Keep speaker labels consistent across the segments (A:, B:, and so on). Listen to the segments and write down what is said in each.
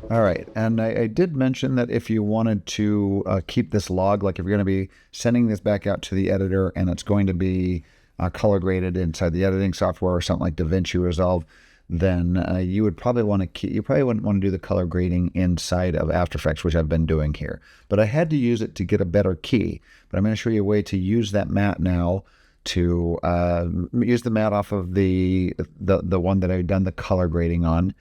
A: All right, and I did mention that if you wanted to keep this log, like if you're going to be sending this back out to the editor and it's going to be color graded inside the editing software or something like DaVinci Resolve, then you would probably want to keep, you probably wouldn't want to do the color grading inside of After Effects, which I've been doing here. But I had to use it to get a better key. But I'm going to show you a way to use that matte now to use the matte off of the one that I've done the color grading on,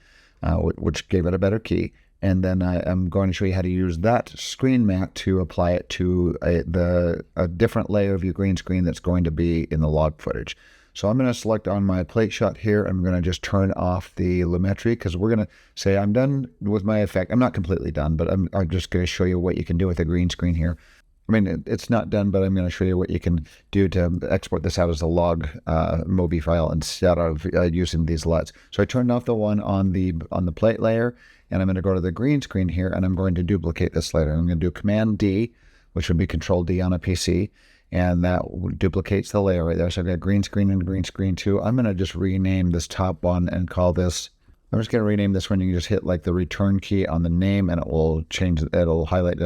A: which gave it a better key. And then I'm going to show you how to use that screen matte to apply it to a different layer of your green screen that's going to be in the log footage. So I'm going to select on my plate shot here. I'm going to just turn off the lumetri because we're going to say I'm done with my effect. I'm not completely done, but I'm just going to show you what you can do with a green screen here. I mean, it's not done, but I'm going to show you what you can do to export this out as a log MOBI file instead of using these LUTs. So I turned off the one on the plate layer, and I'm going to go to the green screen here, and I'm going to duplicate this layer. I'm going to do Command D, which would be Control D on a PC, and that duplicates the layer right there. So I've got green screen and green screen 2. I'm going to just rename this top one and call this, I'm just going to rename this one. You can just hit like the return key on the name, and it will change, it'll highlight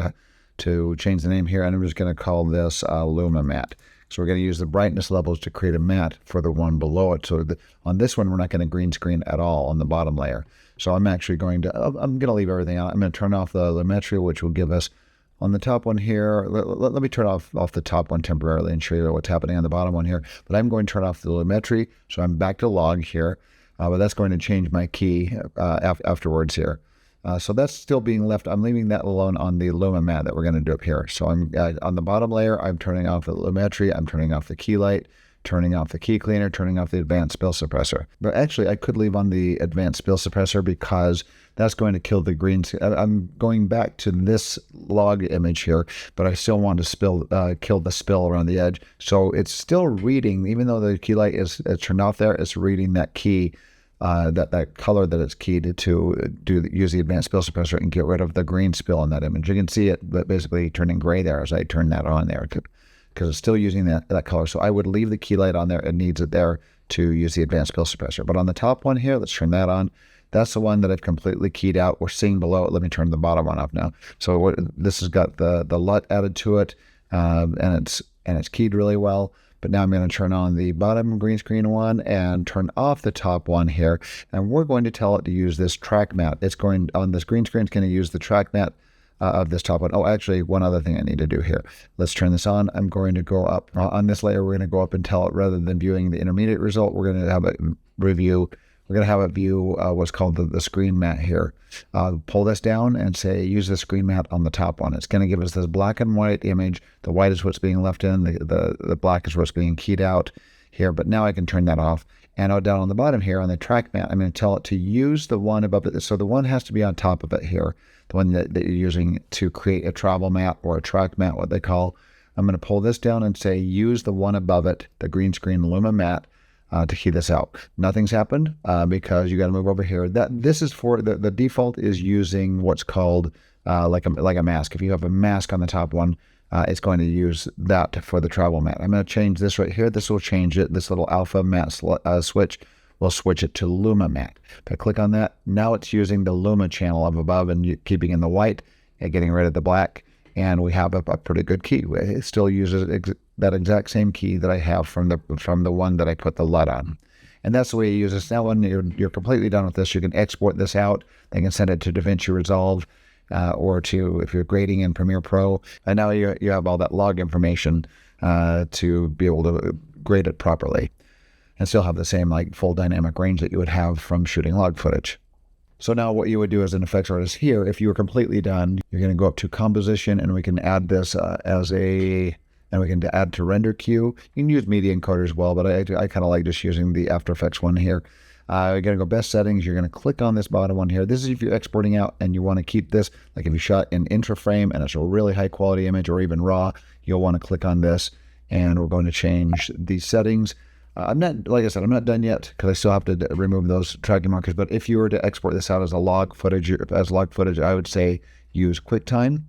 A: to change the name here, and I'm just going to call this Luma Matte. So we're going to use the brightness levels to create a matte for the one below it. So on this one, we're not going to green screen at all on the bottom layer. So I'm actually going to, I'm going to leave everything out. I'm going to turn off the lumetri, which will give us on the top one here. Let me turn off the top one temporarily and show you what's happening on the bottom one here. But I'm going to turn off the lumetri. So I'm back to log here, but that's going to change my key afterwards here. So that's still being left. I'm leaving that alone on the Luma matte that we're going to do up here. So I'm on the bottom layer, I'm turning off the lumetri, I'm turning off the key light, turning off the key cleaner, turning off the advanced spill suppressor. But actually, I could leave on the advanced spill suppressor because that's going to kill the green. I'm going back to this log image here, but I still want to kill the spill around the edge. So it's still reading, even though the key light is turned off there, it's reading that key. That color that it's keyed to use the advanced spill suppressor and get rid of the green spill in that image. You can see it basically turning gray there as I turn that on there because it's still using that color. So I would leave the key light on there. It needs it there to use the advanced spill suppressor. But on the top one here, let's turn that on. That's the one that I've completely keyed out. We're seeing below it. Let me turn the bottom one off now. So this has got the LUT added to it, and it's keyed really well. But now I'm going to turn on the bottom green screen one and turn off the top one here. And we're going to tell it to use this track matte. It's going, on this green screen, it's going to use the track matte of this top one. Oh, actually, one other thing I need to do here. Let's turn this on. I'm going to go up on this layer. We're going to go up and tell it, rather than viewing the intermediate result, we're going to have it review. We're going to have it view what's called the screen matte here. Pull this down and say, use the screen matte on the top one. It's going to give us this black and white image. The white is what's being left in. The black is what's being keyed out here. But now I can turn that off. And down on the bottom here on the track matte, I'm going to tell it to use the one above it. So the one has to be on top of it here. The one that you're using to create a travel matte or a track matte, what they call. I'm going to pull this down and say, use the one above it, the green screen Luma matte. To key this out. Nothing's happened because you got to move over here. This is for the default is using what's called like a mask. If you have a mask on the top one, it's going to use that for the travel matte. I'm going to change this right here. This will change it. This little alpha matte switch will switch it to Luma matte. If I click on that, now it's using the Luma channel up above and keeping in the white and getting rid of the black. And we have a pretty good key. It still uses that exact same key that I have from the one that I put the LUT on. And that's the way you use this. Now when you're completely done with this, you can export this out. They can send it to DaVinci Resolve or to, if you're grading in Premiere Pro. And now you have all that log information to be able to grade it properly and still have the same like full dynamic range that you would have from shooting log footage. So now what you would do as an effects artist here, if you were completely done, you're going to go up to composition, and we can add this and we can add to render queue. You can use media encoder as well, but I kind of like just using the After Effects one here. You're going to go best settings. You're going to click on this bottom one here. This is if you're exporting out and you want to keep this, like if you shot in intra frame and it's a really high quality image or even raw, you'll want to click on this, and we're going to change these settings. I'm not, like I said, I'm not done yet because I still have to remove those tracking markers. But if you were to export this out as log footage, I would say use QuickTime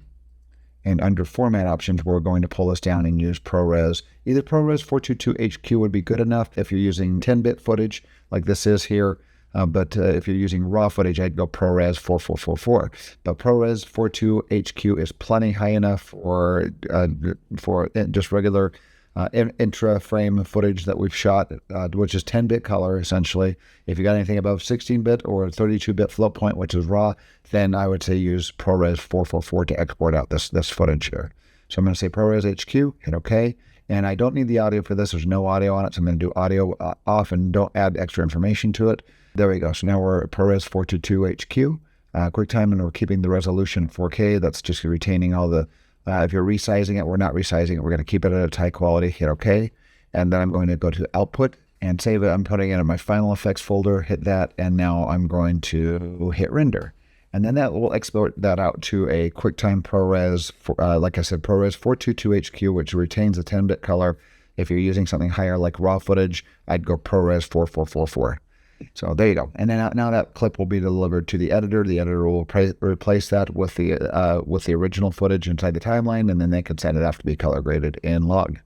A: And under format options, we're going to pull this down and use ProRes. Either ProRes 422HQ would be good enough if you're using 10-bit footage like this is here. But if you're using raw footage, I'd go ProRes 4444. But ProRes 42HQ is plenty high enough for just regular intra-frame footage that we've shot, which is 10-bit color, essentially. If you got anything above 16-bit or 32-bit float point, which is raw, then I would say use ProRes 444 to export out this footage here. So I'm going to say ProRes HQ, hit OK. And I don't need the audio for this. There's no audio on it, so I'm going to do audio off and don't add extra information to it. There we go. So now we're at ProRes 422HQ. QuickTime, and we're keeping the resolution 4K. That's just retaining all the, if you're resizing it, we're not resizing it. We're going to keep it at a high quality, hit OK. And then I'm going to go to Output and save it. I'm putting it in my Final Effects folder, hit that, and now I'm going to hit Render. And then that will export that out to a QuickTime ProRes, like I said, ProRes 422HQ, which retains a 10-bit color. If you're using something higher like raw footage, I'd go ProRes 4444. So there you go. And then now that clip will be delivered to the editor. The editor will replace that with the original footage inside the timeline, and then they can send it off to be color graded in log.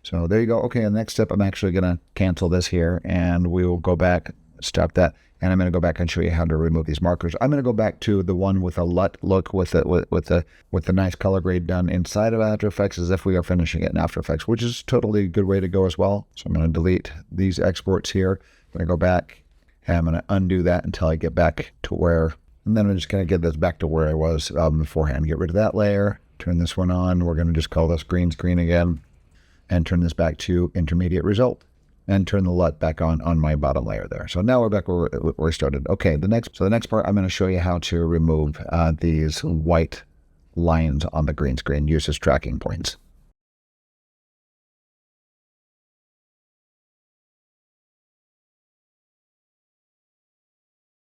A: So there you go. Okay, the next step, I'm actually going to cancel this here, and we will go back, stop that, and I'm going to go back and show you how to remove these markers. I'm going to go back to the one with a LUT look with the nice color grade done inside of After Effects as if we are finishing it in After Effects, which is totally a good way to go as well. So I'm going to delete these exports here. I'm going to go back, and I'm going to undo that until I get back to where, and then I'm just going to get this back to where I was beforehand. Get rid of that layer, turn this one on. We're going to just call this green screen again, and turn this back to intermediate result, and turn the LUT back on my bottom layer there. So now we're back where we started. Okay, the next part, I'm going to show you how to remove these white lines on the green screen, use as tracking points.